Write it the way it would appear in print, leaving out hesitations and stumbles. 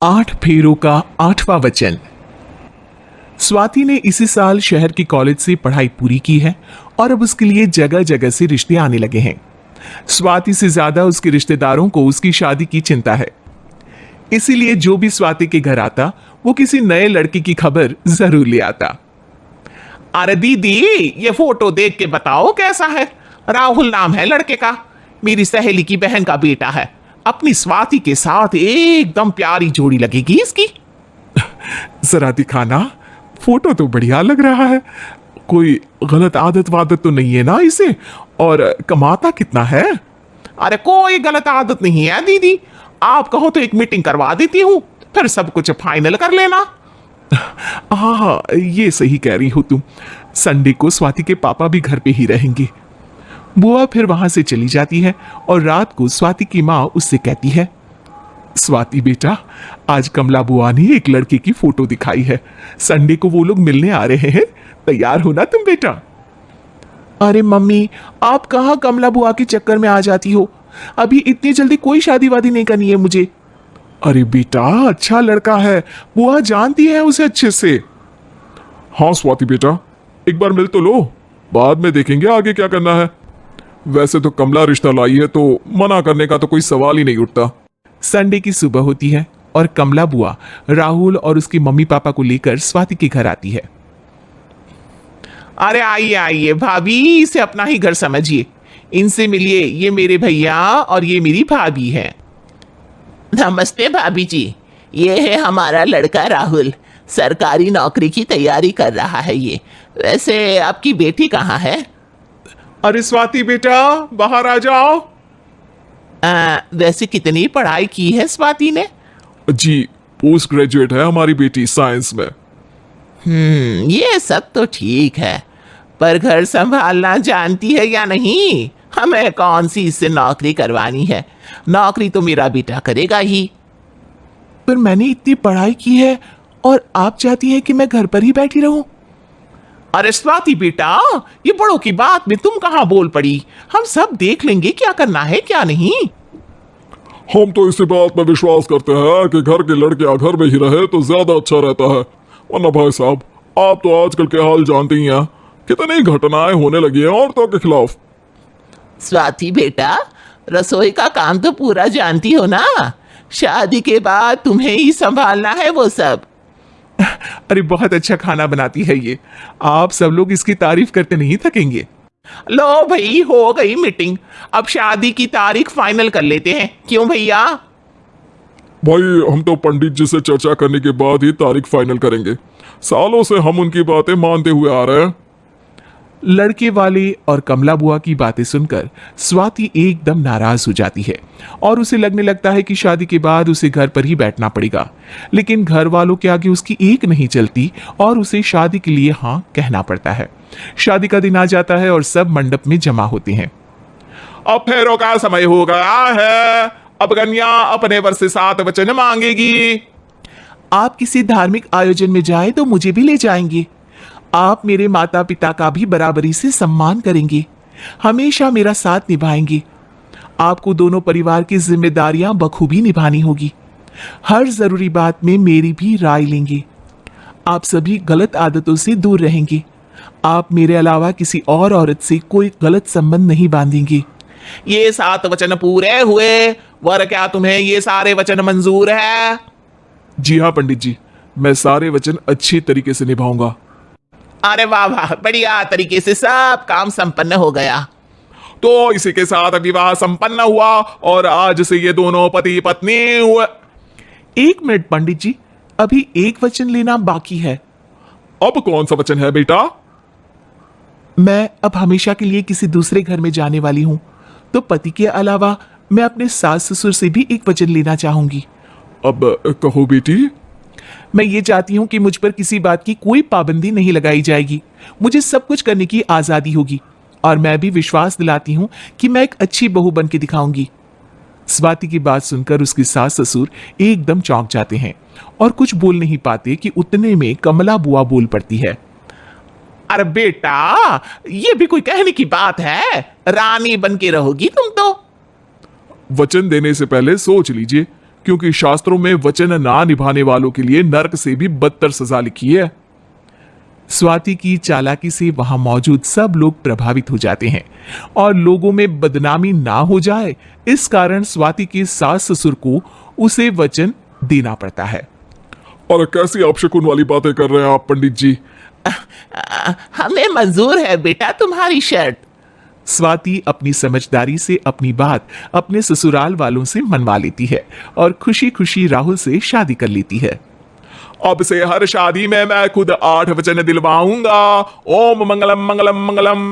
8 फेरों का 8वां वचन। स्वाति ने इसी साल शहर के कॉलेज से पढ़ाई पूरी की है और अब उसके लिए जगह जगह से रिश्ते आने लगे हैं। स्वाति से ज्यादा उसके रिश्तेदारों को उसकी शादी की चिंता है, इसीलिए जो भी स्वाति के घर आता वो किसी नए लड़के की खबर जरूर ले आता। अरे दीदी, ये फोटो देख के बताओ कैसा है। राहुल नाम है लड़के का, मेरी सहेली की बहन का बेटा है। अपनी स्वाति के साथ एकदम प्यारी जोड़ी लगेगी इसकी। जरा दिखाना, फोटो तो बढ़िया लग रहा है। कोई गलत आदत वादत तो नहीं है ना इसे? और कमाता कितना है? अरे कोई गलत आदत नहीं है दीदी, आप कहो तो एक मीटिंग करवा देती हूँ, फिर सब कुछ फाइनल कर लेना। हाँ हाँ, ये सही कह रही हो तुम। संडे को स्वाति के पापा भी घर पे ही रहेंगे। बुआ फिर वहां से चली जाती है और रात को स्वाति की माँ उससे कहती है, स्वाति बेटा, आज कमला बुआ ने एक लड़के की फोटो दिखाई है। संडे को वो लोग मिलने आ रहे हैं, तैयार हो ना तुम बेटा? अरे मम्मी, आप कहाँ कमला बुआ के चक्कर में आ जाती हो? अभी इतनी जल्दी कोई शादी वादी नहीं करनी है मुझे। अरे बेटा, अच्छा लड़का है, बुआ जानती है उसे अच्छे से। हाँ स्वाति बेटा, एक बार मिल तो लो, बाद में देखेंगे आगे क्या करना है। वैसे तो कमला रिश्ता लाई है तो मना करने का तो कोई सवाल ही नहीं उठता। संडे की सुबह होती है और कमला बुआ राहुल और उसकी मम्मी पापा को लेकर स्वाति के घर आती है। अरे आइए आइए भाभी, इसे अपना ही घर समझिए। इनसे मिलिए, ये मेरे भैया और ये मेरी भाभी है। नमस्ते भाभी जी, ये है हमारा लड़का राहुल, सरकारी नौकरी की तैयारी कर रहा है ये। वैसे आपकी बेटी कहाँ है? अरे स्वाति बेटा, बाहर आ जाओ। वैसे कितनी पढ़ाई की है स्वाति ने? जी, पोस्ट ग्रेजुएट है हमारी बेटी साइंस में। ये सब तो ठीक है, पर घर संभालना जानती है या नहीं? हमें कौन सी इससे नौकरी करवानी है? नौकरी तो मेरा बेटा करेगा ही। पर मैंने इतनी पढ़ाई की है और आप चाहती हैं कि मैं घर पर ही बैठी रहूं? अरे स्वाति बेटा, ये बड़ों की बात में तुम कहां बोल पड़ी? हम सब देख लेंगे क्या करना है क्या नहीं। हम तो इसी बात में विश्वास करते हैं कि घर के लड़के घर में ही रहे तो ज्यादा अच्छा रहता है। वरना भाई साहब, आप तो आजकल के हाल जानते ही हैं, कितनी घटनाएं होने लगी हैं औरतों के खिलाफ। स्वाति बेटा, रसोई का काम तो पूरा जानती हो ना? शादी के बाद तुम्हें ही संभालना है वो सब। अरे बहुत अच्छा खाना बनाती है ये, आप सब लोग इसकी तारीफ करते नहीं थकेंगे। लो भाई, हो गई मीटिंग, अब शादी की तारीख फाइनल कर लेते हैं। क्यों भैया? भाई, हम तो पंडित जी से चर्चा करने के बाद ही तारीख फाइनल करेंगे। सालों से हम उनकी बातें मानते हुए आ रहे हैं। लड़के वाले और कमला बुआ की बातें सुनकर स्वाति एकदम नाराज हो जाती है और उसे लगने लगता है कि शादी के बाद उसे घर पर ही बैठना पड़ेगा। लेकिन घर वालों के आगे उसकी एक नहीं चलती और उसे शादी के लिए हाँ कहना पड़ता है। शादी का दिन आ जाता है और सब मंडप में जमा होते हैं। अब फेरों का समय हो गया है, अब कन्या अपने वर से 7 वचन मांगेगी। आप किसी धार्मिक आयोजन में जाए तो मुझे भी ले जाएंगे। आप मेरे माता पिता का भी बराबरी से सम्मान करेंगे, हमेशा मेरा साथ निभाएंगे। आपको दोनों परिवार की जिम्मेदारियां बखूबी निभानी होगी। हर जरूरी बात में मेरी भी राय लेंगे। आप सभी गलत आदतों से दूर रहेंगे। आप मेरे अलावा किसी और औरत से कोई गलत संबंध नहीं बांधेंगे। ये 7 वचन पूरे हुए, वर क्या तुम्हें ये सारे वचन मंजूर है? जी हाँ पंडित जी, मैं सारे वचन अच्छी तरीके से निभाऊंगा। अरे वाह वाह, बढ़िया तरीके से सब काम संपन्न हो गया। तो इसी के साथ विवाह संपन्न हुआ और आज से ये दोनों पति पत्नी हुए। 1 मिनट पंडित जी, अभी एक वचन लेना बाकी है। अब कौन सा वचन है बेटा? मैं अब हमेशा के लिए किसी दूसरे घर में जाने वाली हूँ, तो पति के अलावा मैं अपने सास ससुर से भी एक वचन लेना चाहूंगी। अब कहो बेटी। मैं ये चाहती हूँ कि मुझ पर किसी बात की कोई पाबंदी नहीं लगाई जाएगी। मुझे सब कुछ करने की आजादी होगी और मैं भी विश्वास दिलाती हूँ कि मैं एक अच्छी बहू बन के दिखाऊंगी। स्वाति की बात सुनकर उसकी सास ससुर एकदम चौंक जाते हैं और कुछ बोल नहीं पाते कि उतने में कमला बुआ बोल पड़ती है। अरे बेटा, ये भी कोई कहने की बात है? रानी बन के रहोगी तुम तो। वचन देने से पहले सोच लीजिए, क्योंकि शास्त्रों में वचन ना निभाने वालों के लिए नरक से भी बदतर सजा लिखी है। स्वाति की चालाकी से वहां मौजूद सब लोग प्रभावित हो जाते हैं और लोगों में बदनामी ना हो जाए, इस कारण स्वाति के सास ससुर को उसे वचन देना पड़ता है। और कैसी अपशकुन वाली बातें कर रहे हैं आप पंडित जी? हमें मंजूर है बेटा तुम्हारी शर्त। स्वाति अपनी समझदारी से अपनी बात अपने ससुराल वालों से मनवा लेती है और खुशी खुशी राहुल से शादी कर लेती है। अब से हर शादी में मैं खुद 8 वचन दिलवाऊंगा। ओम मंगलम मंगलम मंगलम।